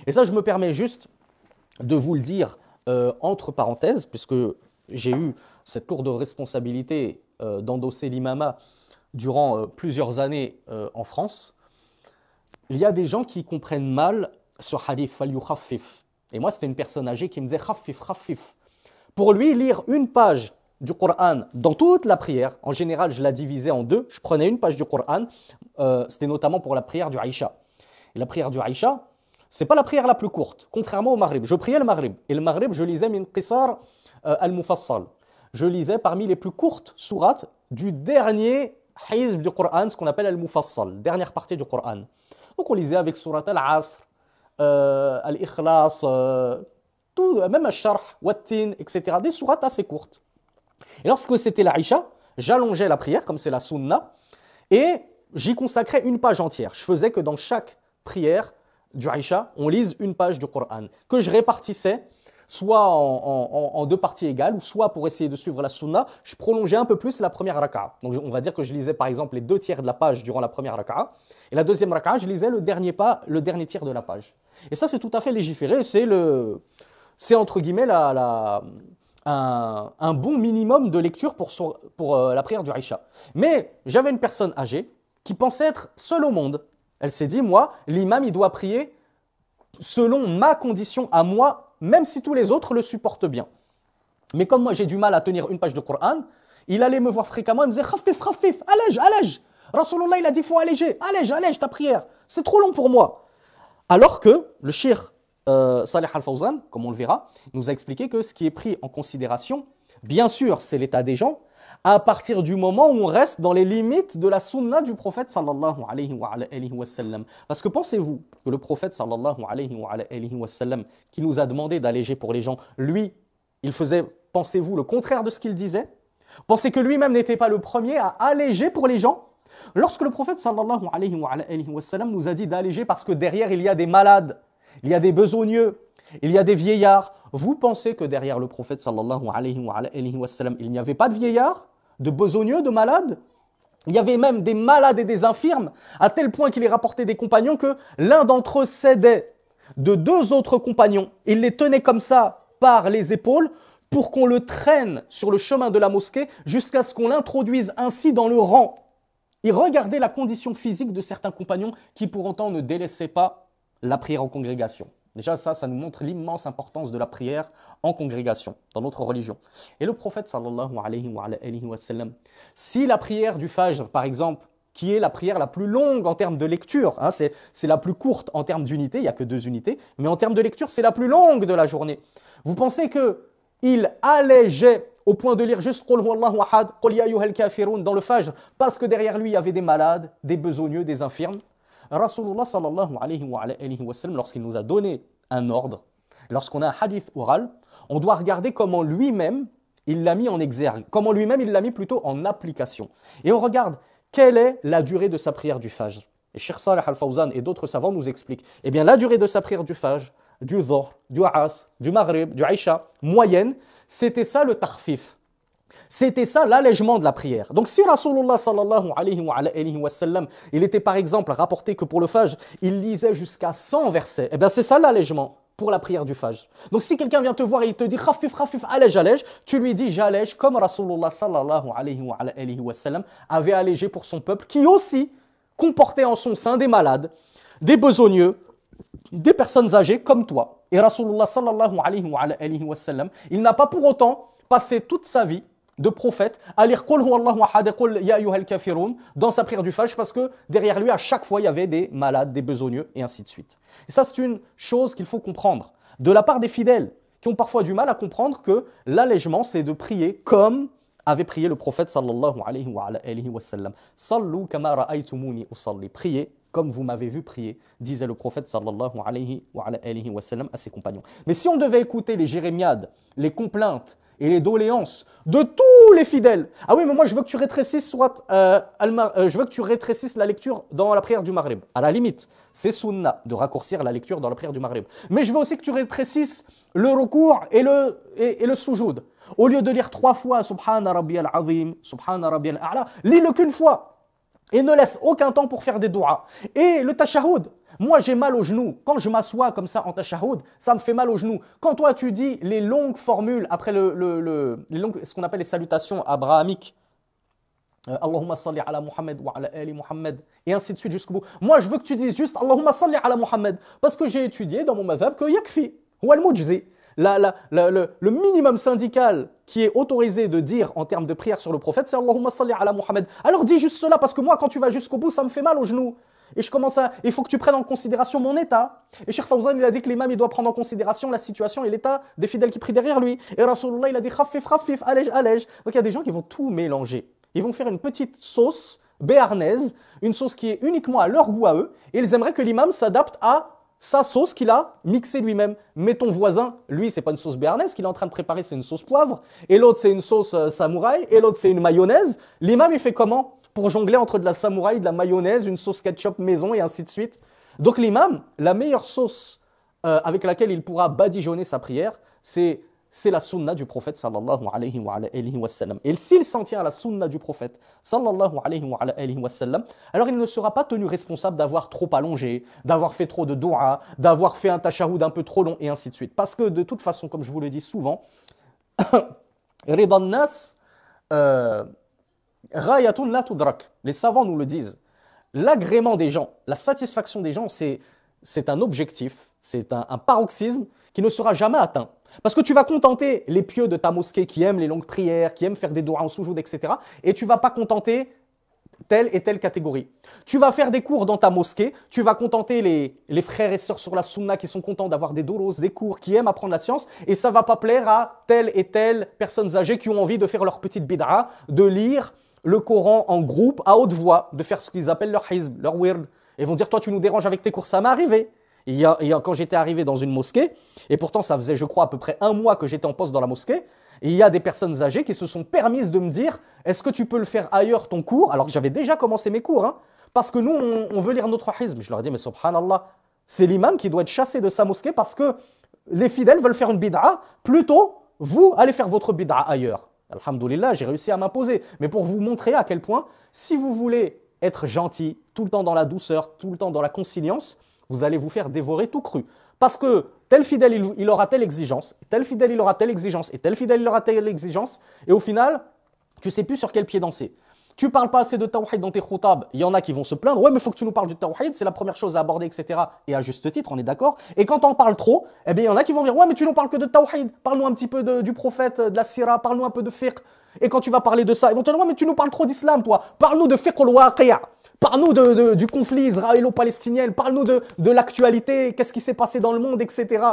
Et ça, je me permets juste de vous le dire entre parenthèses, puisque j'ai eu cette lourde responsabilité d'endosser l'imama durant plusieurs années en France. Il y a des gens qui comprennent mal ce hadith, falyukhaffif. Et moi, c'était une personne âgée qui me disait khaffif, khaffif. Pour lui, lire une page du Coran dans toute la prière, en général, je la divisais en deux. Je prenais une page du Coran, c'était notamment pour la prière du Aïcha. Et la prière du Aïcha, c'est pas la prière la plus courte, contrairement au Maghrib. Je priais le Maghrib. Et le Maghrib, je lisais min qisar al-mufassal. Je lisais parmi les plus courtes sourates du dernier hizb du Coran, ce qu'on appelle al-mufassal, dernière partie du Coran. Donc on lisait avec surat al-Asr, al-Ikhlas, même al-Sharh, Wattin, etc. Des sourates assez courtes. Et lorsque c'était l'Aïcha, j'allongeais la prière, comme c'est la sunna, et j'y consacrais une page entière. Je faisais que dans chaque prière du Aïcha, on lise une page du Coran, que je répartissais soit en deux parties égales, ou soit pour essayer de suivre la sunna, je prolongeais un peu plus la première raka'a. Donc on va dire que je lisais par exemple les 2 tiers de la page durant la première raka'a, et la deuxième raka'a, je lisais le dernier tiers de la page. Et ça, c'est tout à fait légiféré, c'est entre guillemets un bon minimum de lecture pour la prière du Aïcha. Mais j'avais une personne âgée qui pensait être seule au monde. Elle s'est dit, moi, l'imam, il doit prier selon ma condition à moi, même si tous les autres le supportent bien. Mais comme moi, j'ai du mal à tenir une page de Coran, il allait me voir fréquemment, il me disait, khafif, khafif, allège, allège. Rasulullah, il a dit, il faut alléger, allège, allège ta prière. C'est trop long pour moi. Alors que le cheikh Salih Al-Fawzan, comme on le verra, nous a expliqué que ce qui est pris en considération, bien sûr, c'est l'état des gens, à partir du moment où on reste dans les limites de la sunna du prophète sallallahu alayhi wa sallam. Parce que pensez-vous que le prophète sallallahu alayhi wa sallam, qui nous a demandé d'alléger pour les gens, lui, il faisait, pensez-vous, le contraire de ce qu'il disait? Pensez que lui-même n'était pas le premier à alléger pour les gens? Lorsque le prophète sallallahu alayhi wa sallam nous a dit d'alléger parce que derrière il y a des malades, il y a des besogneux, il y a des vieillards, vous pensez que derrière le prophète sallallahu alayhi wa sallam, il n'y avait pas de vieillards, de besogneux, de malades? Il y avait même des malades et des infirmes, à tel point qu'il est rapporté des compagnons que l'un d'entre eux cédait de 2 autres compagnons. Il les tenait comme ça par les épaules pour qu'on le traîne sur le chemin de la mosquée jusqu'à ce qu'on l'introduise ainsi dans le rang. Et regardez la condition physique de certains compagnons qui pour autant ne délaissaient pas la prière en congrégation. Déjà, ça nous montre l'immense importance de la prière en congrégation dans notre religion. Et le prophète sallallahu alayhi wa sallam, si la prière du Fajr, par exemple, qui est la prière la plus longue en termes de lecture, hein, c'est la plus courte en termes d'unité, il n'y a que 2 unités, mais en termes de lecture, c'est la plus longue de la journée. Vous pensez qu'il allégeait au point de lire juste Qul huwallahu ahad, Qul ya ayyuhal kafirun dans le Fajr, parce que derrière lui, il y avait des malades, des besogneux, des infirmes? Rasulullah sallallahu alayhi wa sallam, lorsqu'il nous a donné un ordre, lorsqu'on a un hadith oral, on doit regarder comment lui-même il l'a mis en exergue, comment lui-même il l'a mis plutôt en application. Et on regarde quelle est la durée de sa prière du Fajr. Et Cheikh Salih Al-Fawzan et d'autres savants nous expliquent. Eh bien, la durée de sa prière du Fajr, du Dhuhr, du Asr, du Maghrib, du Aïcha, moyenne, c'était ça le takhfif. C'était ça l'allègement de la prière. Donc si Rasulullah sallallahu alayhi wa sallam, il était par exemple rapporté que pour le Fajr, il lisait jusqu'à 100 versets, eh bien c'est ça l'allègement pour la prière du Fajr. Donc si quelqu'un vient te voir et il te dit khafif, khafif, allège, allège, tu lui dis j'allège comme Rasulullah sallallahu alayhi wa sallam avait allégé pour son peuple qui aussi comportait en son sein des malades, des besogneux, des personnes âgées comme toi. Et Rasulullah sallallahu alayhi wa sallam, il n'a pas pour autant passé toute sa vie de prophète à lire Qul huwallahu ahad, Qul ya ayyuhal kafirun dans sa prière du Fajr parce que derrière lui à chaque fois il y avait des malades, des besogneux et ainsi de suite. Et ça c'est une chose qu'il faut comprendre de la part des fidèles qui ont parfois du mal à comprendre que l'allègement c'est de prier comme avait prié le prophète sallallahu alayhi wa sallam. Sallu kama ra'aytumuni usalli. Priez comme vous m'avez vu prier, disait le prophète sallallahu alayhi wa sallam à ses compagnons. Mais si on devait écouter les jérémiades, les complaintes et les doléances de tous les fidèles. Ah oui, mais moi je veux que tu rétrécisses je veux que tu rétrécisses la lecture dans la prière du Maghrib. À la limite, c'est sunna de raccourcir la lecture dans la prière du Maghrib. Mais je veux aussi que tu rétrécisses le recours et le sujoud. Au lieu de lire 3 fois Subhana Rabbiyal Azim, Subhana Rabbiyal A'la, lis-le qu'une fois. Et ne laisse aucun temps pour faire des doigts. Et le tashahhud, Moi, j'ai mal au genou. Quand je m'assois comme ça en tashahhud, ça me fait mal au genou. Quand toi, tu dis les longues formules après ce qu'on appelle les salutations abrahamiques, Allahumma salli ala Muhammad wa ala ali Muhammad, et ainsi de suite jusqu'au bout. Moi, je veux que tu dises juste Allahumma salli ala Muhammad, parce que j'ai étudié dans mon madhab que yakfi, huwa al-mujzi. Le minimum syndical qui est autorisé de dire en termes de prière sur le prophète, c'est Allahumma salli ala Muhammad. Alors dis juste cela, parce que moi, quand tu vas jusqu'au bout, ça me fait mal au genou. Et il faut que tu prennes en considération mon état. Et Cheikh Fawzan, il a dit que l'imam, il doit prendre en considération la situation et l'état des fidèles qui prient derrière lui. Et Rasulullah, il a dit khafif, khafif, allège, allège. Donc il y a des gens qui vont tout mélanger. Ils vont faire une petite sauce béarnaise, une sauce qui est uniquement à leur goût à eux, et ils aimeraient que l'imam s'adapte à sa sauce qu'il a mixée lui-même. Mais ton voisin, lui, c'est pas une sauce béarnaise qu'il est en train de préparer, c'est une sauce poivre, et l'autre, c'est une sauce samouraï, et l'autre, c'est une mayonnaise. L'imam, il fait comment pour jongler entre de la samouraï, de la mayonnaise, une sauce ketchup maison, et ainsi de suite. Donc l'imam, la meilleure sauce avec laquelle il pourra badigeonner sa prière, c'est la sunna du prophète sallallahu alayhi wa sallam. Et s'il s'en tient à la sunna du prophète sallallahu alayhi wa sallam, alors il ne sera pas tenu responsable d'avoir trop allongé, d'avoir fait trop de dua, d'avoir fait un tashahhud un peu trop long et ainsi de suite. Parce que de toute façon, comme je vous le dis souvent, ridan nas ghayatun la tudrak. Les savants nous le disent. L'agrément des gens, la satisfaction des gens, c'est un objectif, c'est un paroxysme qui ne sera jamais atteint. Parce que tu vas contenter les pieux de ta mosquée qui aiment les longues prières, qui aiment faire des doigts en soujoud, etc. Et tu ne vas pas contenter telle et telle catégorie. Tu vas faire des cours dans ta mosquée, tu vas contenter les frères et sœurs sur la sunna qui sont contents d'avoir des douros, des cours, qui aiment apprendre la science, et ça ne va pas plaire à telle et telle personnes âgées qui ont envie de faire leur petite bid'a, de lire le Coran en groupe, à haute voix, de faire ce qu'ils appellent leur hizb, leur wird. Et vont dire, toi tu nous déranges avec tes cours, ça m'est arrivé. Quand j'étais arrivé dans une mosquée, et pourtant ça faisait je crois à peu près un mois que j'étais en poste dans la mosquée, et il y a des personnes âgées qui se sont permises de me dire « Est-ce que tu peux le faire ailleurs ton cours ?» Alors que j'avais déjà commencé mes cours, parce que nous on veut lire notre hizb. Je leur ai dit « Mais subhanallah, c'est l'imam qui doit être chassé de sa mosquée parce que les fidèles veulent faire une bid'a, plutôt vous allez faire votre bid'a ailleurs. » Alhamdoulilah, j'ai réussi à m'imposer. Mais pour vous montrer à quel point, si vous voulez être gentil, tout le temps dans la douceur, tout le temps dans la conciliance, vous allez vous faire dévorer tout cru. Parce que tel fidèle, il aura telle exigence, tel fidèle, il aura telle exigence, et tel fidèle, il aura telle exigence, et au final, tu ne sais plus sur quel pied danser. Tu ne parles pas assez de tawhid dans tes khutab, il y en a qui vont se plaindre, ouais mais il faut que tu nous parles du tawhid, c'est la première chose à aborder, etc. Et à juste titre, on est d'accord. Et quand on parle trop, eh bien il y en a qui vont dire, ouais mais tu nous parles que de tawhid, parle-nous un petit peu du prophète, de la sira, parle-nous un peu de fiqh. Et quand tu vas parler de ça, ils vont te dire, ouais mais tu nous parles trop d'islam toi, parle-nous de fiqh al-waqi'a. Parle-nous du conflit israélo-palestinien, parle-nous de l'actualité, qu'est-ce qui s'est passé dans le monde, etc.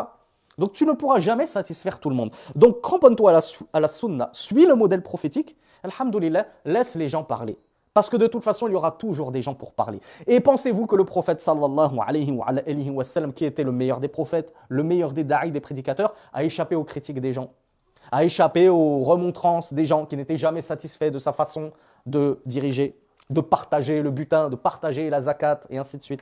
Donc tu ne pourras jamais satisfaire tout le monde. Donc cramponne-toi à la sunna, suis le modèle prophétique, alhamdoulilah, laisse les gens parler. Parce que de toute façon, il y aura toujours des gens pour parler. Et pensez-vous que le prophète sallallahu alayhi wa sallam, qui était le meilleur des prophètes, le meilleur des da'i, des prédicateurs, a échappé aux critiques des gens, a échappé aux remontrances des gens qui n'étaient jamais satisfaits de sa façon de diriger, de partager le butin, de partager la zakat, et ainsi de suite.